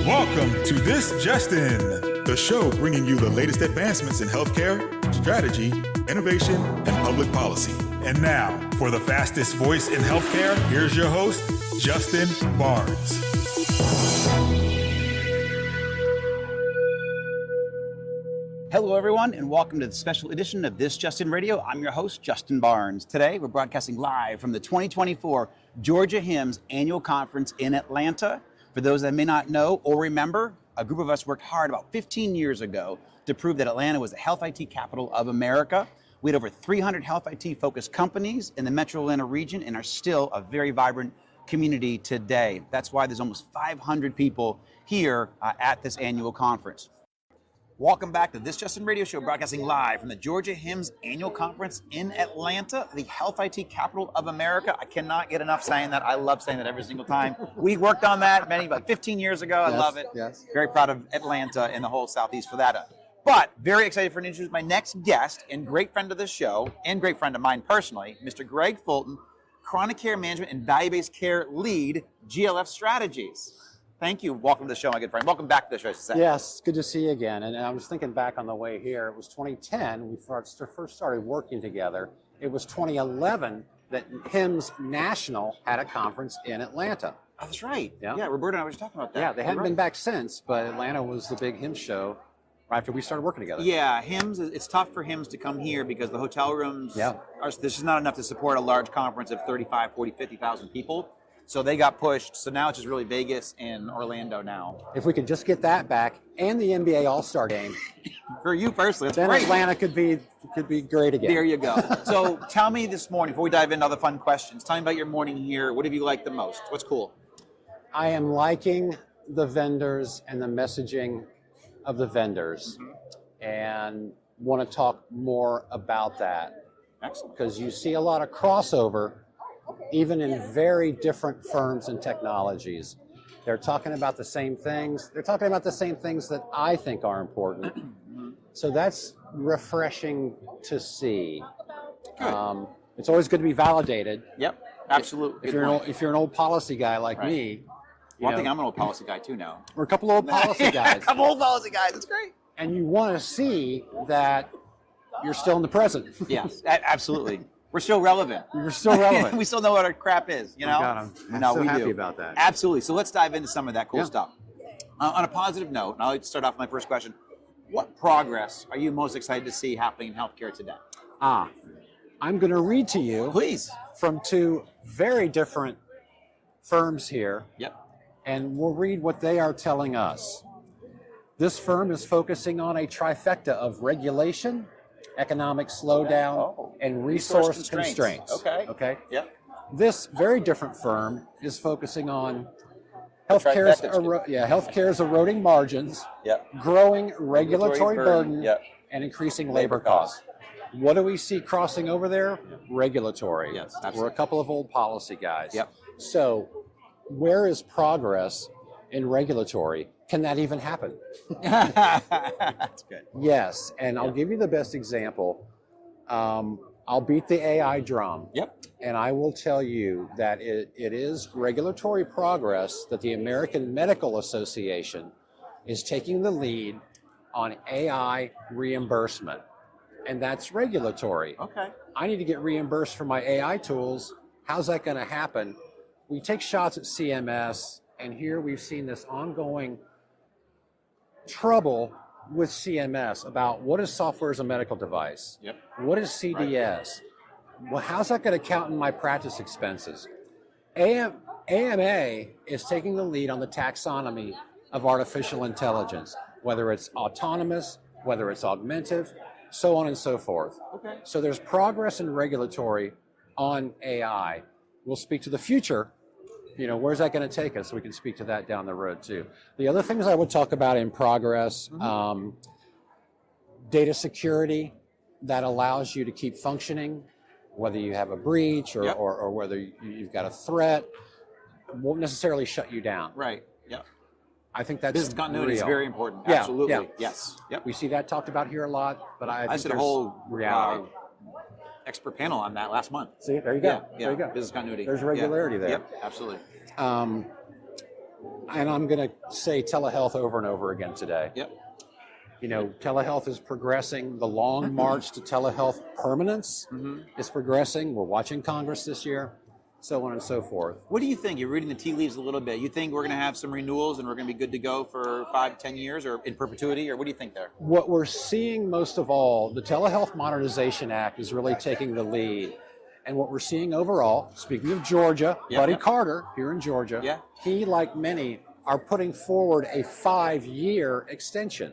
Welcome to This Just In, the show bringing you the latest advancements in healthcare, strategy, innovation, and public policy. And now, for the fastest voice in healthcare, here's your host, Justin Barnes. Hello, everyone, and welcome to the special edition of This Just In Radio. I'm your host, Justin Barnes. Today, we're broadcasting live from the 2024 Georgia HIMSS Annual Conference in Atlanta. For those that may not know or remember, a group of us worked hard about 15 years ago to prove that Atlanta was the health IT capital of America. We had over 300 health IT focused companies in the Metro Atlanta region and are still a very vibrant community today. That's why there's almost 500 people here at this annual conference. Welcome back to This Just In Radio Show, broadcasting live from the Georgia HIMSS Annual Conference in Atlanta, the health IT capital of America. I cannot get enough saying that. I love saying that every single time. We worked on that about 15 years ago. I love it. Yes. Very proud of Atlanta and the whole Southeast for that. But very excited for introduce my next guest and great friend of the show and great friend of mine personally, Mr. Greg Fulton, Chronic Care Management and Value-Based Care Lead, GLF Strategies. Thank you. Welcome to the show, my good friend. Welcome back to the show, I should say. Yes, good to see you again. And I was thinking back on the way here, it was 2010, we first started working together. It was 2011 that HIMSS National had a conference in Atlanta. Oh, that's right. Yeah. Yeah, Roberta and I were just talking about that. Yeah, they hadn't been back since, but Atlanta was the big HIMSS show right after we started working together. Yeah, HIMSS, it's tough for HIMSS to come here because the hotel rooms, this is not enough to support a large conference of 35, 40, 50,000 people. So they got pushed. So now it's just really Vegas and Orlando now. If we could just get that back and the NBA All-Star game. For you personally, that's then great. Atlanta could be great again. There you go. So tell me this morning, before we dive into other fun questions, tell me about your morning here. What have you liked the most? What's cool? I am liking the vendors and the messaging of the vendors and want to talk more about that. Excellent. Because you see a lot of crossover even in very different firms and technologies. They're talking about the same things. They're talking about the same things that I think are important. So that's refreshing to see. It's always good to be validated. Yep, absolutely. If you're an old policy guy like me. Well, I think I'm an old policy guy too now. We're a couple old policy guys. A couple old policy guys, that's great. And you want to see that you're still in the present. Yes, absolutely. We're still relevant. We're still relevant. We still know what our crap is, you know? I'm so happy about that. Absolutely. So let's dive into some of that cool stuff. On a positive note, and I'll start off with my first question. What progress are you most excited to see happening in healthcare today? I'm going to read to you Please. From two very different firms here. Yep. And we'll read what they are telling us. This firm is focusing on a trifecta of regulation, economic slowdown, and resource constraints. Okay. Yep. This very different firm is focusing on healthcare's eroding margins, growing regulatory burden, and increasing labor costs. What do we see crossing over there? Regulatory. Yes, absolutely. We're a couple of old policy guys. Yep. So where is progress in regulatory? Can that even happen? That's good. Yes, and I'll give you the best example. I'll beat the AI drum. Yep. And I will tell you that it is regulatory progress that the American Medical Association is taking the lead on AI reimbursement. And that's regulatory. Okay. I need to get reimbursed for my AI tools. How's that going to happen? We take shots at CMS, and here we've seen this ongoing trouble with CMS about what is software as a medical device? Yep. What is CDS? Well, how's that going to count in my practice expenses? AMA is taking the lead on the taxonomy of artificial intelligence, whether it's autonomous, whether it's augmentative, so on and so forth. Okay. So there's progress in regulatory on AI. We'll speak to the future. Where's that going to take us? We can speak to that down the road too. The other things I would talk about in progress, data security that allows you to keep functioning, whether you have a breach or whether you've got a threat, won't necessarily shut you down. Right. Yeah. I think that's business continuity is very important. Yeah, Absolutely. yeah. Yes. Yep. We see that talked about here a lot, but I think did a whole reality. Expert panel on that last month. See, there you go. Yeah, There you go. Business continuity. There's regularity there. Yep, absolutely. and I'm going to say telehealth over and over again today. Yep. You know, telehealth is progressing. The long march to telehealth permanence is progressing. We're watching Congress this year, so on and so forth. What do you think? You're reading the tea leaves a little bit. You think we're going to have some renewals and we're going to be good to go for 5 to 10 years or in perpetuity, or what do you think there? What we're seeing most of all, the Telehealth Modernization Act is really taking the lead. And what we're seeing overall, speaking of Georgia, Buddy Carter here in Georgia, he, like many, are putting forward a 5-year extension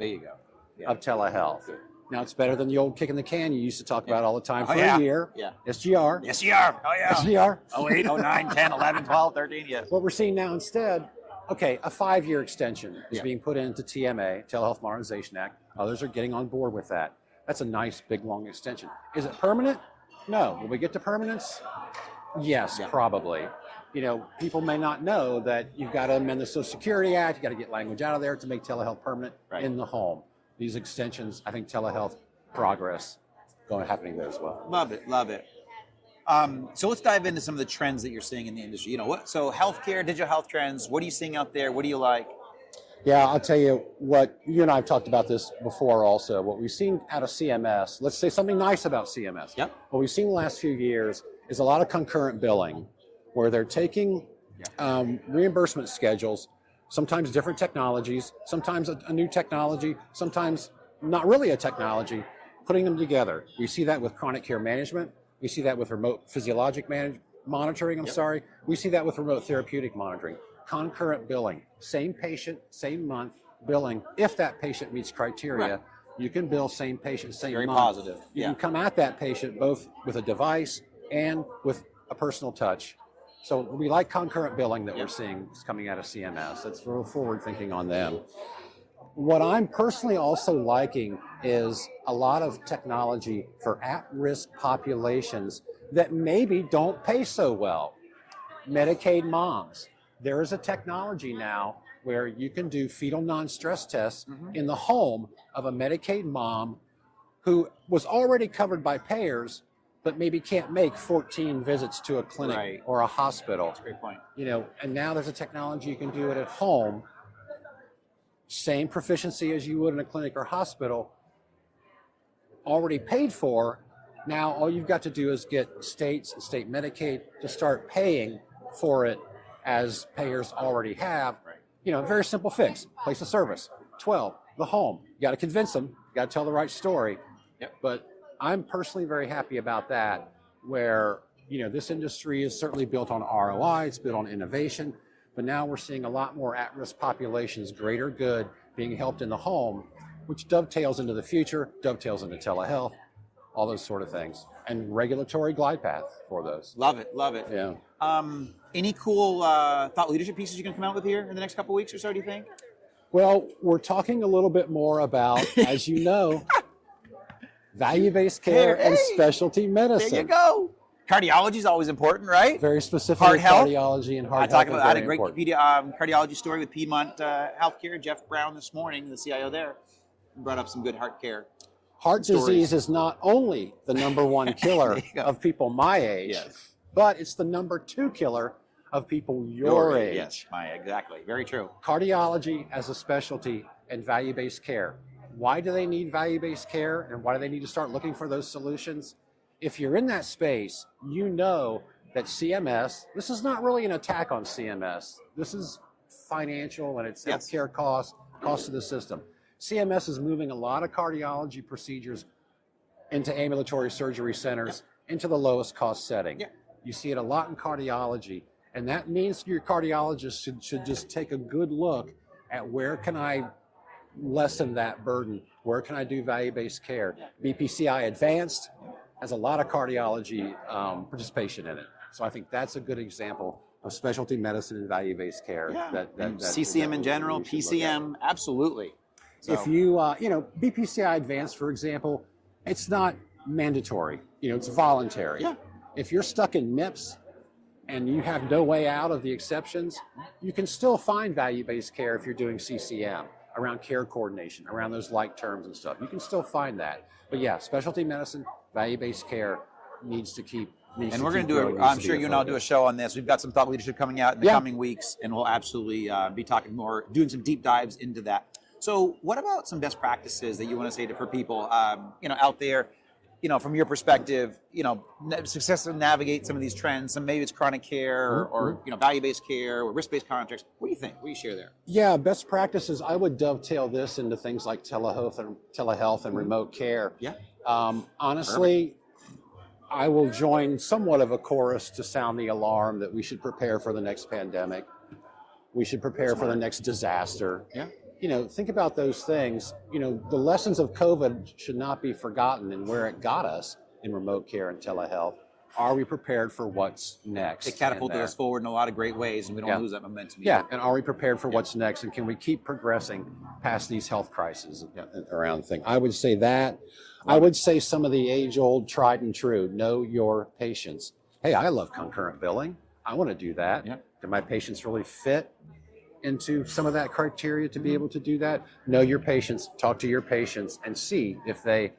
of telehealth. Now, it's better than the old kick in the can you used to talk about all the time for a year. SGR. SGR. Oh, yeah. SGR. 08, 09, 10, 11, 12, 13, yes. What we're seeing now instead, okay, a 5-year extension is being put into TMA, Telehealth Modernization Act. Others are getting on board with that. That's a nice, big, long extension. Is it permanent? No. Will we get to permanence? Yes, probably. You know, people may not know that you've got to amend the Social Security Act, you got to get language out of there to make telehealth permanent in the home. These extensions, I think telehealth progress happening there as well. Love it, love it. So let's dive into some of the trends that you're seeing in the industry. You know, so healthcare, digital health trends, what are you seeing out there? What do you like? Yeah, I'll tell you what, you and I have talked about this before also. What we've seen out of CMS, let's say something nice about CMS. What we've seen the last few years is a lot of concurrent billing, where they're taking reimbursement schedules, sometimes different technologies, sometimes a new technology, sometimes not really a technology, putting them together. We see that with chronic care management. We see that with remote physiologic monitoring, We see that with remote therapeutic monitoring. Concurrent billing, same patient, same month billing. If that patient meets criteria, you can bill same patient, same month. Very positive. You can come at that patient both with a device and with a personal touch. So we like concurrent billing that we're seeing coming out of CMS. That's real forward thinking on them. What I'm personally also liking is a lot of technology for at-risk populations that maybe don't pay so well. Medicaid moms. There is a technology now where you can do fetal non-stress tests in the home of a Medicaid mom who was already covered by payers, but maybe can't make 14 visits to a clinic or a hospital. That's a great point. You know, and now there's a technology you can do it at home, same proficiency as you would in a clinic or hospital, already paid for. Now all you've got to do is get states and state Medicaid to start paying for it as payers already have. You know, very simple fix, place of service. 12, the home. You got to convince them, you got to tell the right story. But I'm personally very happy about that, where, you know, this industry is certainly built on ROI, it's built on innovation, but now we're seeing a lot more at-risk populations, greater good, being helped in the home, which dovetails into the future, dovetails into telehealth, all those sort of things, and regulatory glide path for those. Love it, love it. Yeah. Any cool thought leadership pieces you can come out with here in the next couple of weeks or so, do you think? Well, we're talking a little bit more about, as you know, value-based care and specialty medicine. There you go. Cardiology is always important, right? Very specific Heart health. cardiology and heart health. I had a great cardiology story with Piedmont Healthcare. Jeff Brown this morning, the CIO there, brought up some good heart care. Heart disease is not only the number one killer of people my age, but it's the number 2 killer of people your age. Yes, exactly. Very true. Cardiology as a specialty and value-based care. Why do they need value-based care, and why do they need to start looking for those solutions? If you're in that space, you know that CMS, this is not really an attack on CMS. This is financial and it's healthcare cost of the system. CMS is moving a lot of cardiology procedures into ambulatory surgery centers, into the lowest cost setting. You see it a lot in cardiology, and that means your cardiologist should just take a good look at where can I lessen that burden? Where can I do value-based care? BPCI Advanced has a lot of cardiology participation in it. So I think that's a good example of specialty medicine and value-based care. CCM in general, PCM, absolutely. So. If you, you know, BPCI Advanced, for example, it's not mandatory. You know, it's voluntary. If you're stuck in MIPS and you have no way out of the exceptions, you can still find value-based care if you're doing CCM, around care coordination, around those like terms and stuff. You can still find that. But yeah, specialty medicine, value-based care needs to keep needs And to we're going keep to do growing, it. needs I'm to be sure a you and I'll do a focus. show on this. We've got some thought leadership coming out in the Yeah. coming weeks, and we'll absolutely be talking more, doing some deep dives into that. So, what about some best practices that you want to say for people, out there, from your perspective, successfully navigate some of these trends? Some maybe it's chronic care or value-based care or risk-based contracts. What do you think? What do you share there? Yeah, best practices. I would dovetail this into things like telehealth and remote care. Yeah. Honestly, I will join somewhat of a chorus to sound the alarm that we should prepare for the next pandemic. We should prepare for the next disaster. Yeah. Think about those things. The lessons of COVID should not be forgotten and where it got us in remote care and telehealth. Are we prepared for what's next? It catapulted us forward in a lot of great ways, and we don't lose that momentum. Yeah, and are we prepared for what's next? And can we keep progressing past these health crises around things? I would say that. I would say some of the age-old tried and true, know your patients. Hey, I love concurrent billing. I want to do that. Yeah. Do my patients really fit into some of that criteria to be able to do that? Know your patients, talk to your patients, and see if they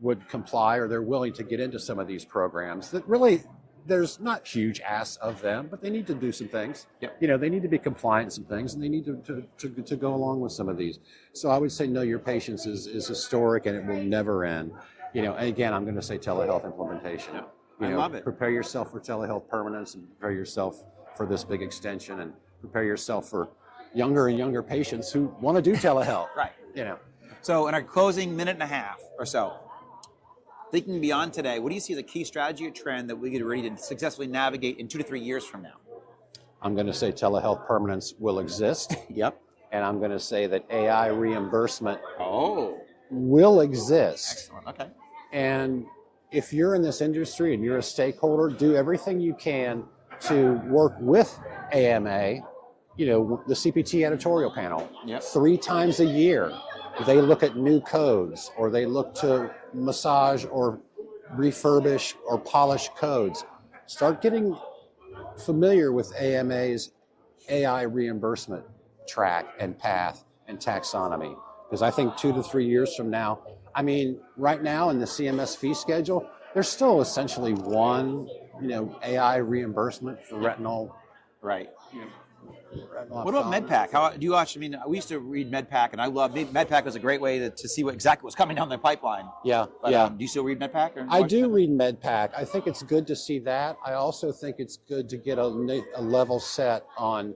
would comply or they're willing to get into some of these programs that really, there's not huge asks of them, but they need to do some things. Yep. They need to be compliant in some things, and they need to go along with some of these. So I would say know your patients is historic, and it will never end. And again, I'm going to say telehealth implementation. I love it. Prepare yourself for telehealth permanence, and prepare yourself for this big extension, and prepare yourself for younger and younger patients who want to do telehealth. Right. So in our closing minute and a half or so, thinking beyond today, what do you see as a key strategy or trend that we get ready to successfully navigate in 2 to 3 years from now? I'm going to say telehealth permanence will exist. Yep. And I'm going to say that AI reimbursement Oh, will exist. excellent. Okay. And if you're in this industry and you're a stakeholder, do everything you can to work with AMA, the CPT editorial panel. Yep. 3 times a year, they look at new codes, or they look to massage or refurbish or polish codes. Start getting familiar with AMA's AI reimbursement track and path and taxonomy. Because I think 2 to 3 years from now, right now in the CMS fee schedule, there's still essentially one, AI reimbursement for retinol. Right. What about MedPAC? How do you watch? We used to read MedPAC, and I love MedPAC. Was a great way to see exactly what's coming down the pipeline. Yeah, But, yeah. do you still read MedPAC? Or I do read MedPAC. I think it's good to see that. I also think it's good to get a level set on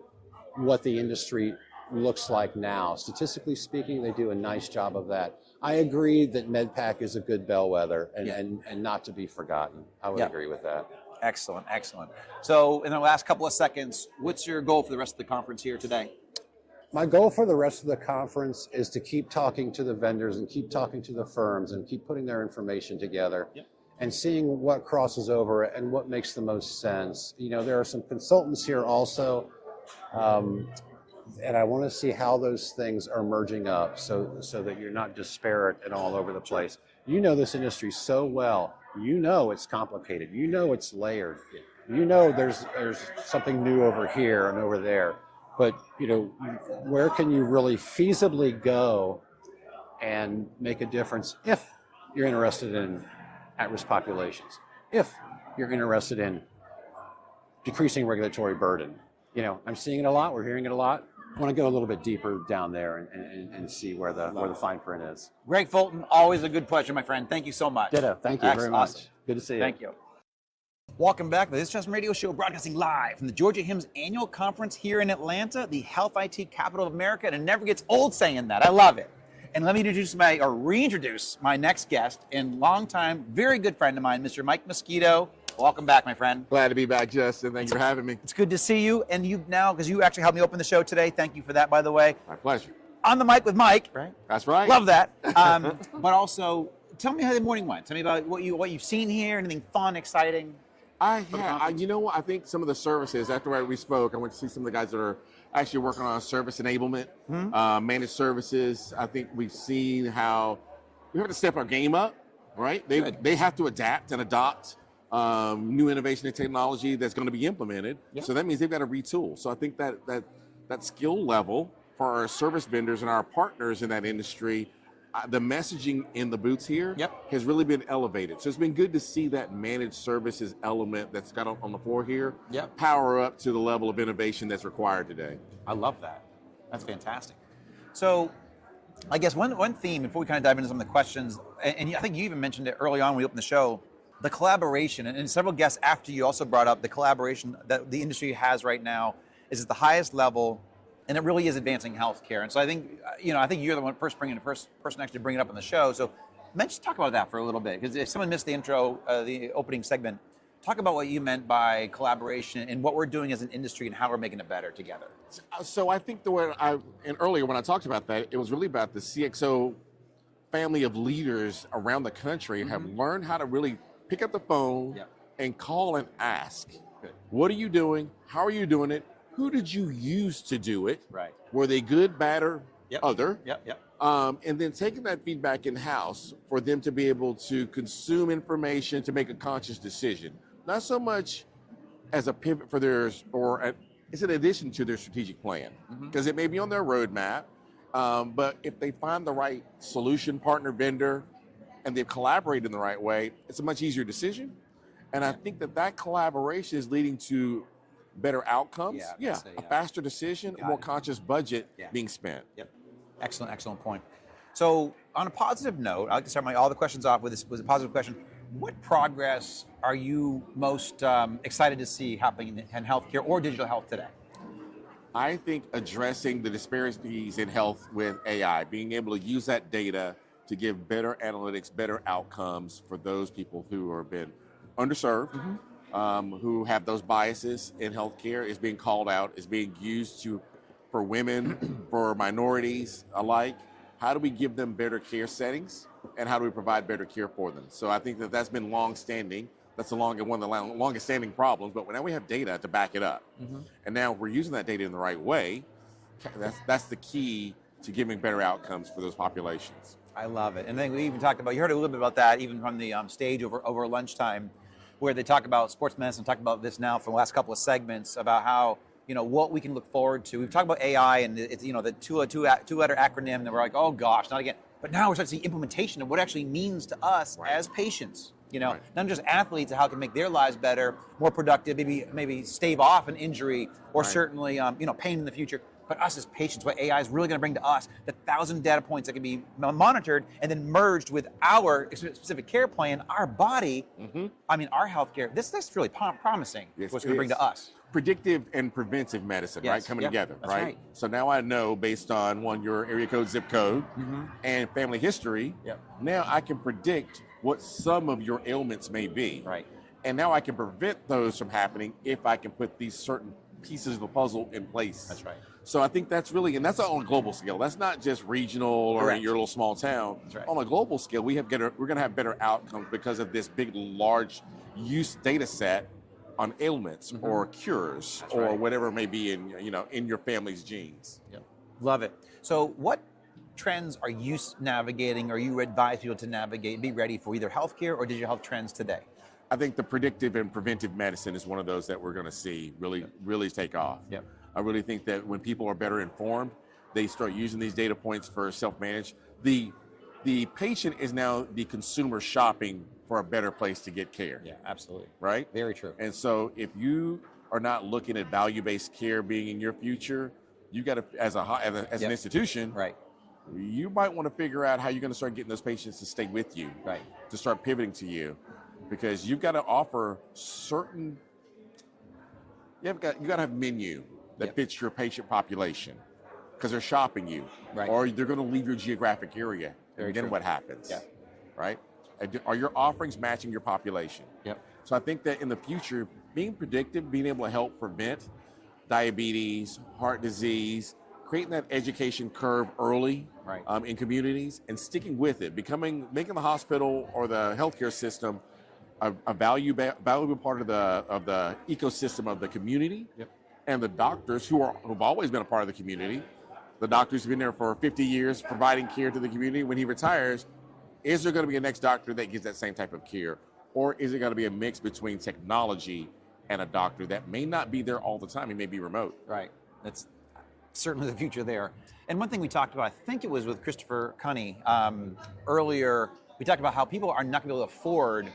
what the industry looks like now. Statistically speaking, they do a nice job of that. I agree that MedPAC is a good bellwether and not to be forgotten. I would agree with that. Excellent, excellent. So in the last couple of seconds, what's your goal for the rest of the conference here today? My goal for the rest of the conference is to keep talking to the vendors and keep talking to the firms and keep putting their information together and seeing what crosses over and what makes the most sense. There are some consultants here also, and I want to see how those things are merging up so that you're not disparate and all over the place. This industry so well. It's complicated. It's layered. There's something new over here and over there. But, where can you really feasibly go and make a difference if you're interested in at-risk populations, if you're interested in decreasing regulatory burden? I'm seeing it a lot. We're hearing it a lot. I want to go a little bit deeper down there and see where the fine print is. Greg Fulton, always a good pleasure, my friend. Thank you so much. Ditto. Thank you very much. Awesome. Good to see you. Thank you. Welcome back to this Justin Radio Show, broadcasting live from the Georgia HIMSS annual conference here in Atlanta, the health IT capital of America, and it never gets old saying that. I love it. And let me reintroduce my next guest and longtime, very good friend of mine, Mr. Mike Mosquito. Welcome back, my friend. Glad to be back, Justin. Thank you for having me. It's good to see you. And you now, because you actually helped me open the show today. Thank you for that, by the way. My pleasure. On the mic with Mike, right? That's right. Love that. But also, tell me how the morning went. Tell me about what you've seen here. Anything fun, exciting? You know what? I think some of the services, after we spoke, I went to see some of the guys that are actually working on service enablement, managed services. I think we've seen how we have to step our game up, right? They have to adapt and adopt new innovation and technology that's going to be implemented. Yeah. So that means they've got to retool. So I think that skill level for our service vendors and our partners in that industry the messaging in the booths here Yep. has really been elevated. So it's been good to see that managed services element that's got on the floor here Yep. power up to the level of innovation that's required today. I love that. That's fantastic. So I guess one theme before we kind of dive into some of the questions, and I think you even mentioned it early on when we opened the show, the collaboration, and several guests after you also brought up the collaboration that the industry has right now is at the highest level, and it really is advancing healthcare. And so I think, I think you're the first person actually to bring it up on the show. So let's just talk about that for a little bit, because if someone missed the intro, the opening segment, talk about what you meant by collaboration and what we're doing as an industry and how we're making it better together. So I think and earlier when I talked about that, it was really about the CXO family of leaders around the country have learned how to really pick up the phone and call and ask, what are you doing? How are you doing it? Who did you use to do it? Right. Were they good, bad, or other? Yep. And then taking that feedback in-house for them to be able to consume information to make a conscious decision. Not so much as a pivot for theirs, it's an addition to their strategic plan, because it may be on their roadmap, but if they find the right solution partner vendor and they've collaborated in the right way, it's a much easier decision. And I think that collaboration is leading to better outcomes, a faster decision, a more conscious budget being spent. Yep. Excellent point. So on a positive note, I like to start all the questions off with a positive question. What progress are you most excited to see happening in healthcare or digital health today? I think addressing the disparities in health with AI, being able to use that data to give better analytics, better outcomes for those people who have been underserved, who have those biases in healthcare, is being called out, is being used for women, for minorities alike. How do we give them better care settings, and how do we provide better care for them? So I think that's been long-standing. That's one of the longest-standing problems, but now we have data to back it up. And now we're using that data in the right way. That's the key to giving better outcomes for those populations. I love it. And then we even talked about, you heard a little bit about that even from the stage over lunchtime, where they talk about sports medicine, talk about this now for the last couple of segments about how, what we can look forward to. We've talked about AI and it's, the two-letter acronym, and we're like, oh gosh, not again. But now we're starting to see implementation of what it actually means to us as patients. Not just athletes, how it can make their lives better, more productive, maybe stave off an injury, or certainly pain in the future. But us as patients, what AI is really going to bring to us, the 1,000 data points that can be monitored and then merged with our specific care plan, our body, our healthcare. This is really promising. Yes, what's going to bring to us. Predictive and preventive medicine, right? Coming together, right? So now I know, based on your area code, zip code, and family history, now I can predict what some of your ailments may be. Right. And now I can prevent those from happening if I can put these certain pieces of the puzzle in place. That's right. So I think that's really, and that's on a global scale. That's not just regional or in your little small town. That's right. On a global scale, we're going to have better outcomes because of this big, large use data set on ailments or cures or whatever it may be in your family's genes. Yep. Love it. So what trends are you navigating, or you advise people to navigate and be ready for either healthcare or digital health trends today? I think the predictive and preventive medicine is one of those that we're going to see really take off. Yep. I really think that when people are better informed, they start using these data points for self-managed. The patient is now the consumer shopping for a better place to get care. Yeah, absolutely. Right? Very true. And so if you are not looking at value-based care being in your future, you got to, as an institution, you might want to figure out how you're going to start getting those patients to stay with you, to start pivoting to you, because you've got to offer you got to have a menu that fits your patient population, because they're shopping you, or they're going to leave your geographic area. And then what happens? Right? Are your offerings matching your population? So I think that in the future, being predictive, being able to help prevent diabetes, heart disease, creating that education curve early in communities and sticking with it, making the hospital or the healthcare system a valuable part of the ecosystem of the community, and the doctors who've always been a part of the community. The doctors who've been there for 50 years providing care to the community. When he retires, is there going to be a next doctor that gives that same type of care? Or is it going to be a mix between technology and a doctor that may not be there all the time? He may be remote. Right. certainly the future there. And one thing we talked about, I think it was with Christopher Cunny earlier, we talked about how people are not going to be able to afford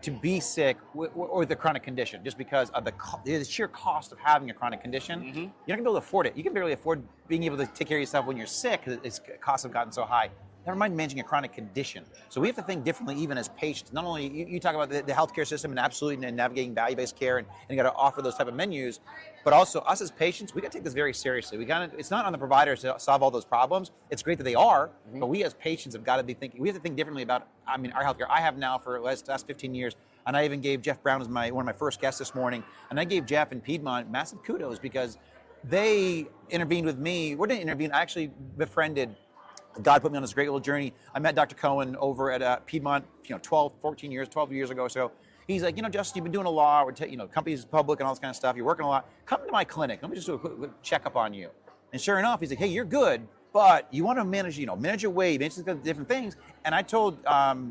to be sick or with a chronic condition, just because of the sheer cost of having a chronic condition. You're not going to be able to afford it. You can barely afford being able to take care of yourself when you're sick because costs have gotten so high. Never mind managing a chronic condition. So we have to think differently even as patients. Not only, you talk about the healthcare system and absolutely navigating value-based care and you got to offer those type of menus, but also us as patients, we got to take this very seriously. It's not on the providers to solve all those problems. It's great that they are, but we as patients have got to be thinking, we have to think differently about, our healthcare. I have now for the last 15 years, and I even gave Jeff Brown as one of my first guests this morning, and I gave Jeff and Piedmont massive kudos because they intervened with me. We didn't intervene, I actually befriended. God put me on this great little journey. I met Dr. Cohen over at Piedmont, 12 years ago. So he's like, Justin, you've been doing a lot. Company's public and all this kind of stuff. You're working a lot. Come to my clinic. Let me just do a quick checkup on you. And sure enough, he's like, hey, you're good, but you want to manage your weight, manage different things. And I told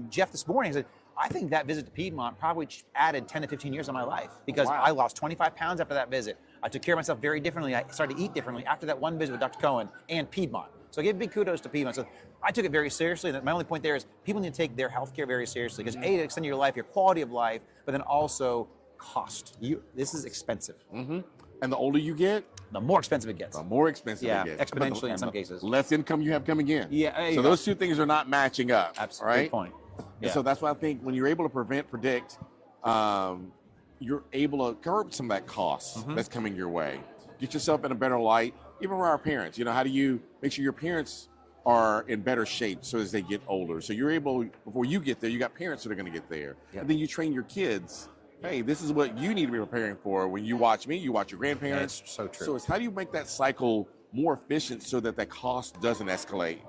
Jeff this morning, I said, I think that visit to Piedmont probably added 10 to 15 years of my life because I lost 25 pounds after that visit. I took care of myself very differently. I started to eat differently after that one visit with Dr. Cohen and Piedmont. So I give big kudos to Piedmont. So I took it very seriously. And my only point there is people need to take their healthcare very seriously because A, to extend your life, your quality of life, but then also cost. This is expensive. And the older you get, the more expensive it gets. The more expensive it gets. Exponentially in some cases. Less income you have coming in. Yeah. So those two things are not matching up. Absolutely. Right? Good point. Yeah. And so that's why I think when you're able to predict, you're able to curb some of that cost that's coming your way. Get yourself in a better light. Even for our parents, how do you make sure your parents are in better shape so as they get older? So you're able, before you get there, you got parents that are going to get there. Yep. And then you train your kids, hey, this is what you need to be preparing for. When you watch me, you watch your grandparents. That's so true. So it's how do you make that cycle more efficient so that cost doesn't escalate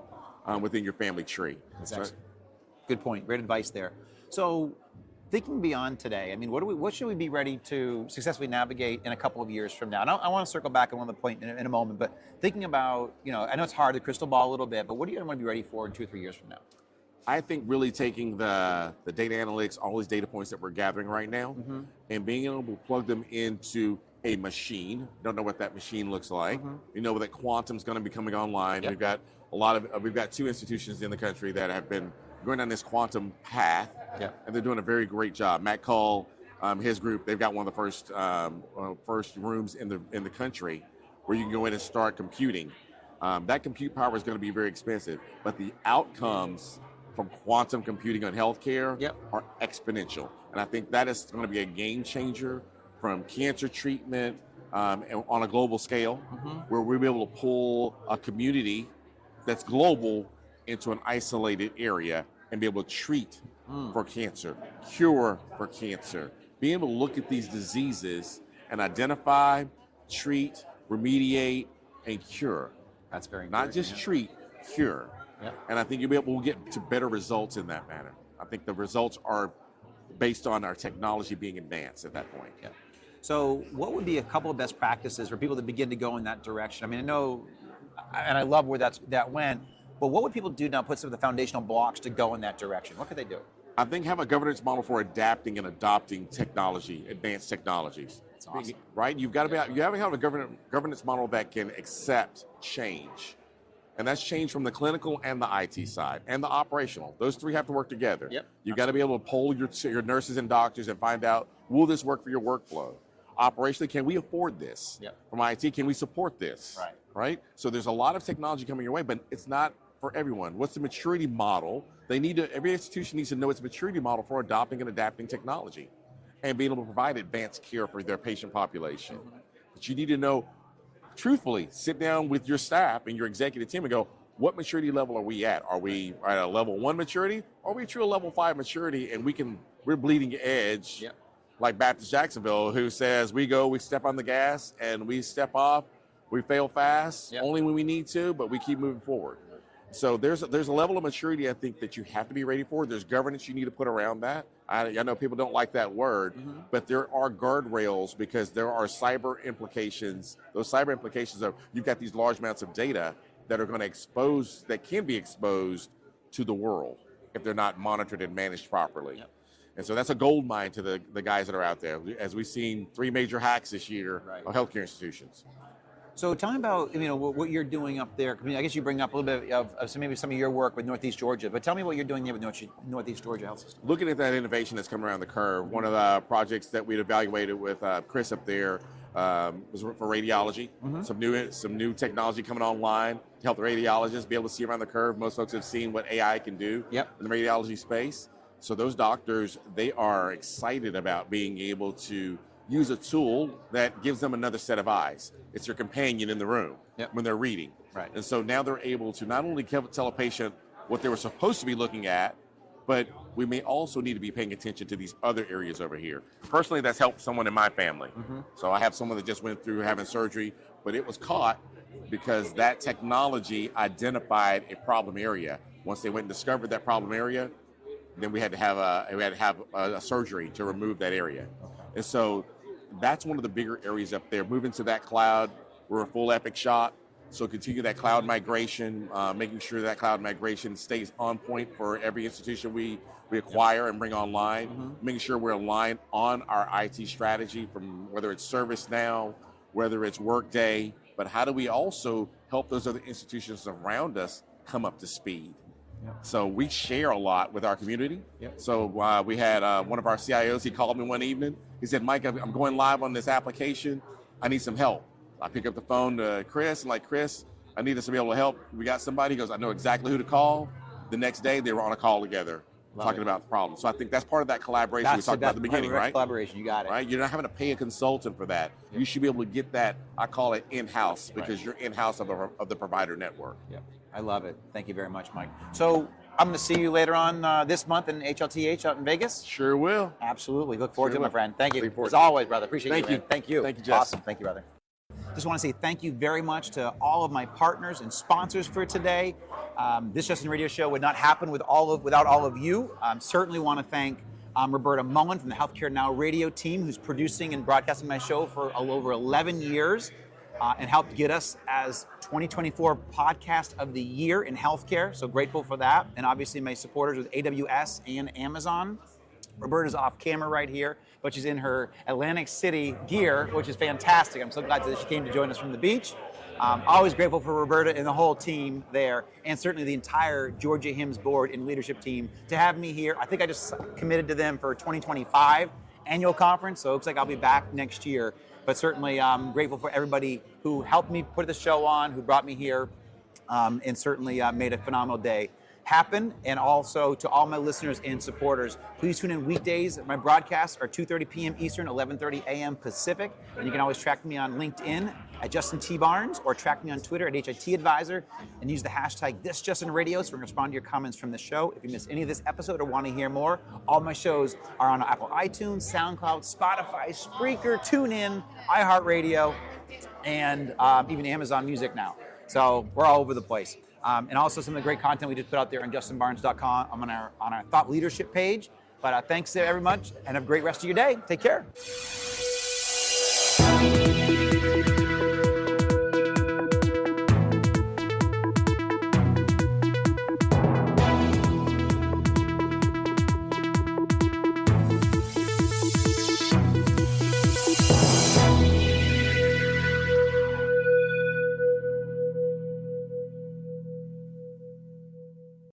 within your family tree? Exactly. Good point. Great advice there. So thinking beyond today, what should we be ready to successfully navigate in a couple of years from now? And I want to circle back on one of the point in a moment, but thinking about, I know it's hard to crystal ball a little bit, but what do you want to be ready for in 2 or 3 years from now? I think really taking the data analytics, all these data points that we're gathering right now, and being able to plug them into a machine. Don't know what that machine looks like. We know that quantum's going to be coming online. Yep. We've got 2 institutions in the country that have been going down this quantum path, and they're doing a very great job. Matt Call, his group, they've got one of the first rooms in the country where you can go in and start computing. That compute power is going to be very expensive, but the outcomes from quantum computing on healthcare are exponential, and I think that is going to be a game changer from cancer treatment on a global scale, where we'll be able to pull a community that's global into an isolated area and be able to treat for cancer, cure for cancer, being able to look at these diseases and identify, treat, remediate, and cure. That's very not just treat, cure. And I think we'll get to better results in that manner. I think the results are based on our technology being advanced at that point. So what would be a couple of best practices for people to begin to go in that direction? I know, and I love where that went, but what would people do now, put some of the foundational blocks to go in that direction? What could they do? I think have a governance model for adapting and adopting technology, advanced technologies. That's awesome. Right? You have to have a governance model that can accept change. And that's change from the clinical and the IT side and the operational. Those 3 have to work together. You've got to be able to poll your nurses and doctors and find out, will this work for your workflow? Operationally, can we afford this? From IT, can we support this? Right? So there's a lot of technology coming your way, but it's not for everyone. What's the maturity model? Every institution needs to know its maturity model for adopting and adapting technology and being able to provide advanced care for their patient population. But you need to know, truthfully, sit down with your staff and your executive team and go, what maturity level are we at? Are we at a level 1 maturity? Or are we true a level 5 maturity and we're bleeding edge, like Baptist Jacksonville, who says we step on the gas and we step off, we fail fast, only when we need to, but we keep moving forward. So there's a level of maturity I think that you have to be ready for. There's governance you need to put around that. I know people don't like that word, but there are guardrails because there are cyber implications. Those cyber implications are you've got these large amounts of data that are going to that can be exposed to the world if they're not monitored and managed properly. And so that's a gold mine to the guys that are out there. As we've seen 3 major hacks this year of healthcare institutions. So tell me about what you're doing up there. I mean, I guess you bring up a little bit of maybe some of your work with Northeast Georgia, but tell me what you're doing there with Northeast Georgia Health System. Looking at that innovation that's coming around the curve, one of the projects that we'd evaluated with Chris up there was for radiology. Some new technology coming online to help the radiologists be able to see around the curve. Most folks have seen what AI can do in the radiology space. So those doctors, they are excited about being able to use a tool that gives them another set of eyes. It's their companion in the room when they're reading. Right. And so now they're able to not only tell a patient what they were supposed to be looking at, but we may also need to be paying attention to these other areas over here. Personally, that's helped someone in my family. So I have someone that just went through having surgery, but it was caught because that technology identified a problem area. Once they went and discovered that problem area, then we had to have a surgery to remove that area. And so that's one of the bigger areas up there. Moving to that cloud, we're a full Epic shop. So continue that cloud migration, making sure that cloud migration stays on point for every institution we acquire and bring online, making sure we're aligned on our IT strategy, from whether it's ServiceNow, whether it's Workday, but how do we also help those other institutions around us come up to speed? So we share a lot with our community. So we had one of our CIOs, he called me one evening. He said, Mike, I'm going live on this application. I need some help. I pick up the phone to Chris and like, Chris, I need us to be able to help. We got somebody. He goes, I know exactly who to call. The next day they were on a call together talking about the problem. So I think that's part of that collaboration we talked about at the beginning, right? Collaboration, you got it. Right? You're not having to pay a consultant for that. You should be able to get that, I call it in-house, because you're in-house of the provider network. I love it. Thank you very much, Mike. So I'm going to see you later on this month in HLTH out in Vegas. Sure will. Absolutely. Look forward to it, my friend. Thank you. Looking As always, brother. Appreciate Thank you. you. Man. Thank you. Thank you, Jess. Awesome. Thank you, brother. Just want to say thank you very much to all of my partners and sponsors for today. This Justin Radio Show would not happen without all of you. Certainly want to thank Roberta Mullen from the Healthcare Now radio team, who's producing and broadcasting my show for over 11 years and helped get us as 2024 Podcast of the Year in healthcare. So grateful for that. And obviously my supporters with AWS and Amazon. Roberta's off camera right here, but she's in her Atlantic City gear, which is fantastic. I'm so glad that she came to join us from the beach. Always grateful for Roberta and the whole team there, and certainly the entire Georgia HIMSS board and leadership team to have me here. I think I just committed to them for 2025 annual conference, so it looks like I'll be back next year. But certainly I'm grateful for everybody who helped me put the show on, who brought me here, and certainly made a phenomenal day happen. And also to all my listeners and supporters, please tune in weekdays. My broadcasts are 2:30 p.m. Eastern, 11:30 a.m. Pacific. And you can always track me on LinkedIn at Justin T. Barnes, or track me on Twitter at HIT Advisor, and use the hashtag ThisJustinRadio so we can respond to your comments from the show. If you missed any of this episode or want to hear more, all my shows are on Apple iTunes, SoundCloud, Spotify, Spreaker, TuneIn, iHeartRadio, and even Amazon Music now. So we're all over the place. And also some of the great content we just put out there on justinbarnes.com. I'm on our thought leadership page. But thanks very much, and have a great rest of your day. Take care.